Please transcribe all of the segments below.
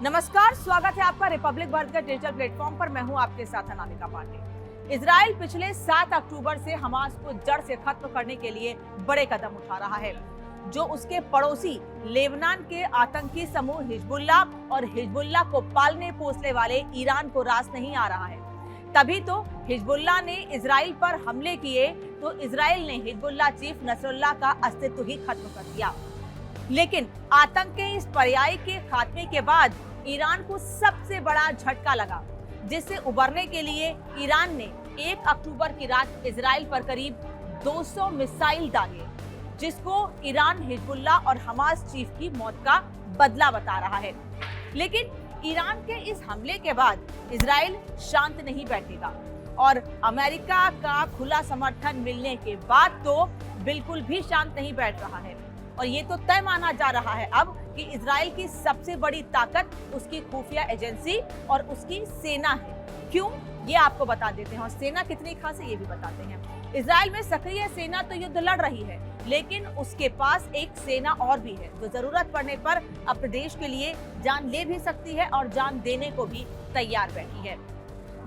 नमस्कार, स्वागत है आपका रिपब्लिक भारत के डिजिटल प्लेटफॉर्म पर। मैं हूं आपके साथ अनामिका पांडे। इजराइल पिछले 7 अक्टूबर से हमास को जड़ से खत्म करने के लिए बड़े कदम उठा रहा है, जो उसके पड़ोसी लेबनान के आतंकी समूह हिजबुल्ला और हिजबुल्ला को पालने पोसने वाले ईरान को रास नहीं आ रहा है। तभी तो हिजबुल्ला ने इजराइल पर हमले किए तो इजराइल ने हिजबुल्ला चीफ नसरुल्लाह का अस्तित्व ही खत्म कर दिया। लेकिन आतंक के इस पर्याय के खात्मे के बाद ईरान को सबसे बड़ा झटका लगा, जिससे उबरने के लिए ईरान ने 1 अक्टूबर की रात इजराइल पर करीब 200 मिसाइल दागे, जिसको ईरान हिजबुल्ला और हमास चीफ की मौत का बदला बता रहा है। लेकिन ईरान के इस हमले के बाद इजराइल शांत नहीं बैठेगा और अमेरिका का खुला समर्थन मिलने के बाद तो बिल्कुल भी शांत नहीं बैठ रहा है। और ये तो तय माना जा रहा है अब कि इजराइल की सबसे बड़ी ताकत उसकी खुफिया एजेंसी और उसकी सेना है। क्यों, ये आपको बता देते हैं और सेना कितनी खास है ये भी बताते हैं। इजराइल में सक्रिय सेना तो युद्ध लड़ रही है, लेकिन उसके पास एक सेना और भी है जो जरूरत पड़ने पर अपने देश के लिए जान ले भी सकती है और जान देने को भी तैयार बैठी है।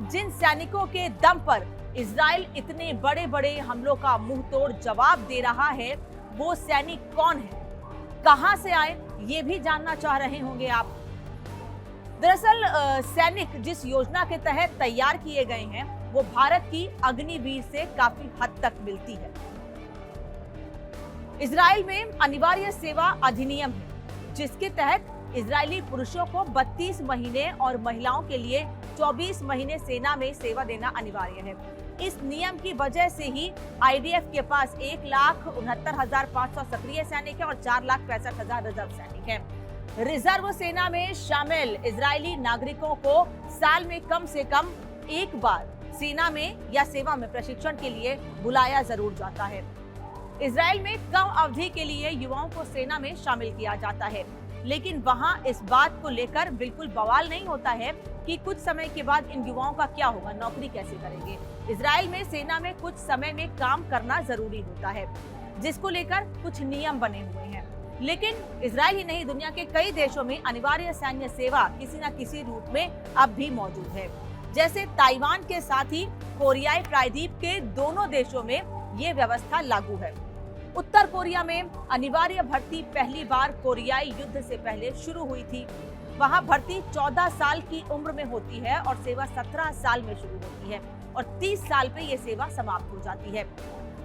जिन सैनिकों के दम पर इजराइल इतने बड़े बड़े हमलों का मुंह तोड़ जवाब दे रहा है, वो सैनिक कौन है, कहां से आए, ये भी जानना चाह रहे होंगे आप। दरअसल सैनिक जिस योजना के तहत तैयार किए गए हैं वो भारत की अग्निवीर से काफी हद तक मिलती है। इजराइल में अनिवार्य सेवा अधिनियम है, जिसके तहत इजरायली पुरुषों को 32 महीने और महिलाओं के लिए 24 महीने सेना में सेवा देना अनिवार्य है। इस नियम की वजह से ही आईडीएफ के पास 1,69,500 सक्रिय सैनिक है और 4,65,000 रिजर्व सैनिक हैं। रिजर्व सेना में शामिल इजरायली नागरिकों को साल में कम से कम एक बार सेना में या सेवा में प्रशिक्षण के लिए बुलाया जरूर जाता है। इजराइल में कम अवधि के लिए युवाओं को सेना में शामिल किया जाता है, लेकिन वहां इस बात को लेकर बिल्कुल बवाल नहीं होता है कि कुछ समय के बाद इन युवाओं का क्या होगा, नौकरी कैसे करेंगे। इजराइल में सेना में कुछ समय में काम करना जरूरी होता है, जिसको लेकर कुछ नियम बने हुए हैं। लेकिन इजराइल ही नहीं, दुनिया के कई देशों में अनिवार्य सैन्य सेवा किसी न किसी रूप में अब भी मौजूद है। जैसे ताइवान के साथ ही कोरियाई प्रायद्वीप के दोनों देशों में ये व्यवस्था लागू है। उत्तर कोरिया में अनिवार्य भर्ती पहली बार कोरियाई युद्ध से पहले शुरू हुई थी। वहां भर्ती 14 साल की उम्र में होती है और सेवा 17 साल में शुरू होती है और 30 साल पे ये सेवा समाप्त हो जाती है।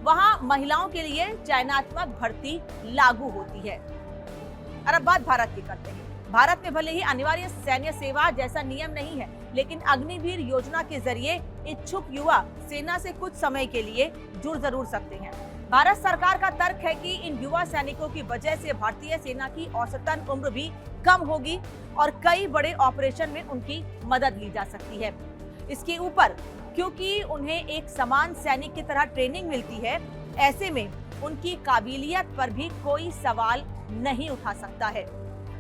वहां महिलाओं के लिए चयनात्मक भर्ती लागू होती है। और अब बात भारत की करते हैं। भारत में भले ही अनिवार्य सैन्य सेवा जैसा नियम नहीं है, लेकिन अग्निवीर योजना के जरिए इच्छुक युवा सेना से कुछ समय के लिए जुड़ जरूर सकते हैं। भारत सरकार का तर्क है कि इन युवा सैनिकों की वजह से भारतीय सेना की औसतन उम्र भी कम होगी और कई बड़े ऑपरेशन में उनकी मदद ली जा सकती है। इसके ऊपर क्योंकि उन्हें एक समान सैनिक की तरह ट्रेनिंग मिलती है, ऐसे में उनकी काबिलियत पर भी कोई सवाल नहीं उठा सकता है।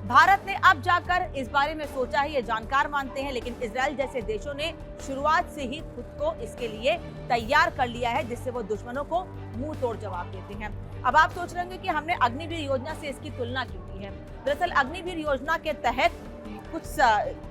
भारत ने अब जाकर इस बारे में सोचा है, ये जानकार मानते हैं, लेकिन इजराइल जैसे देशों ने शुरुआत से ही खुद को इसके लिए तैयार कर लिया है, जिससे वो दुश्मनों को मुंह तोड़ जवाब देते हैं। अब आप सोच रहे होंगे कि हमने अग्निवीर योजना से इसकी तुलना क्यों की है। दरअसल अग्निवीर योजना के तहत कुछ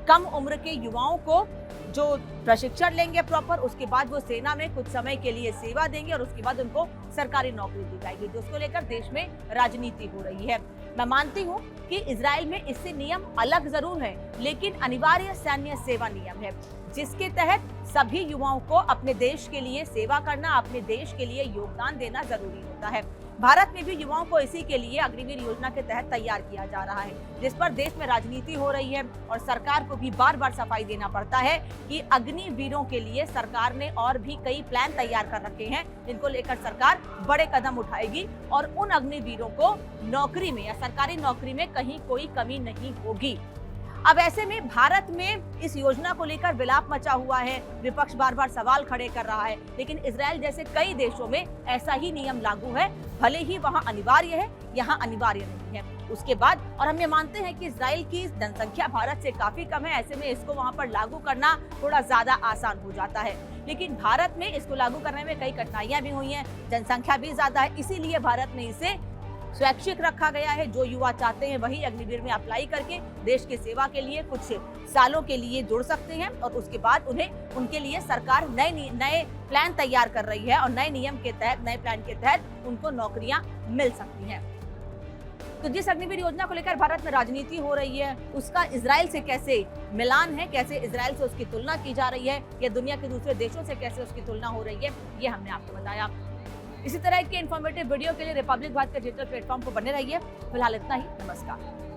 कम उम्र के युवाओं को जो प्रशिक्षण लेंगे प्रॉपर, उसके बाद वो सेना में कुछ समय के लिए सेवा देंगे और उसके बाद उनको सरकारी नौकरी दी जाएगी, जिसको लेकर देश में राजनीति हो रही है। मैं मानती हूँ कि इजराइल में इससे नियम अलग जरूर है, लेकिन अनिवार्य सैन्य सेवा नियम है, जिसके तहत सभी युवाओं को अपने देश के लिए सेवा करना, अपने देश के लिए योगदान देना जरूरी होता है। भारत में भी युवाओं को इसी के लिए अग्निवीर योजना के तहत तैयार किया जा रहा है, जिस पर देश में राजनीति हो रही है और सरकार को भी बार बार सफाई देना पड़ता है कि अग्निवीरों के लिए सरकार ने और भी कई प्लान तैयार कर रखे हैं, जिनको लेकर सरकार बड़े कदम उठाएगी और उन अग्निवीरों को नौकरी में या सरकारी नौकरी में कहीं कोई कमी नहीं होगी। अब ऐसे में भारत में इस योजना को लेकर विलाप मचा हुआ है, विपक्ष बार बार सवाल खड़े कर रहा है, लेकिन इजराइल जैसे कई देशों में ऐसा ही नियम लागू है। भले ही वहां अनिवार्य है, यहाँ अनिवार्य नहीं है। उसके बाद और हम ये मानते हैं कि इजराइल की जनसंख्या भारत से काफी कम है, ऐसे में इसको वहां पर लागू करना थोड़ा ज्यादा आसान हो जाता है। लेकिन भारत में इसको लागू करने में कई कठिनाइयां भी हुई हैं, जनसंख्या भी ज्यादा है, इसीलिए भारत ने इसे स्वैच्छिक रखा गया है। जो युवा चाहते हैं वही अग्निवीर में अप्लाई करके देश की सेवा के लिए कुछ सालों के लिए जुड़ सकते हैं और उसके बाद उन्हें उनके लिए सरकार नए प्लान तैयार कर रही है और नए नियम के तहत, नए प्लान के तहत उनको नौकरियां मिल सकती हैं। तो जिस अग्निवीर योजना को लेकर भारत में राजनीति हो रही है, उसका इजराइल से कैसे मिलान है, कैसे इजराइल से उसकी तुलना की जा रही है या दुनिया के दूसरे देशों से कैसे उसकी तुलना हो रही है, ये हमने आपको बताया। इसी तरह के इन्फॉर्मेटिव वीडियो के लिए रिपब्लिक भारत के डिजिटल प्लेटफॉर्म को बने रहिए। फिलहाल इतना ही, नमस्कार।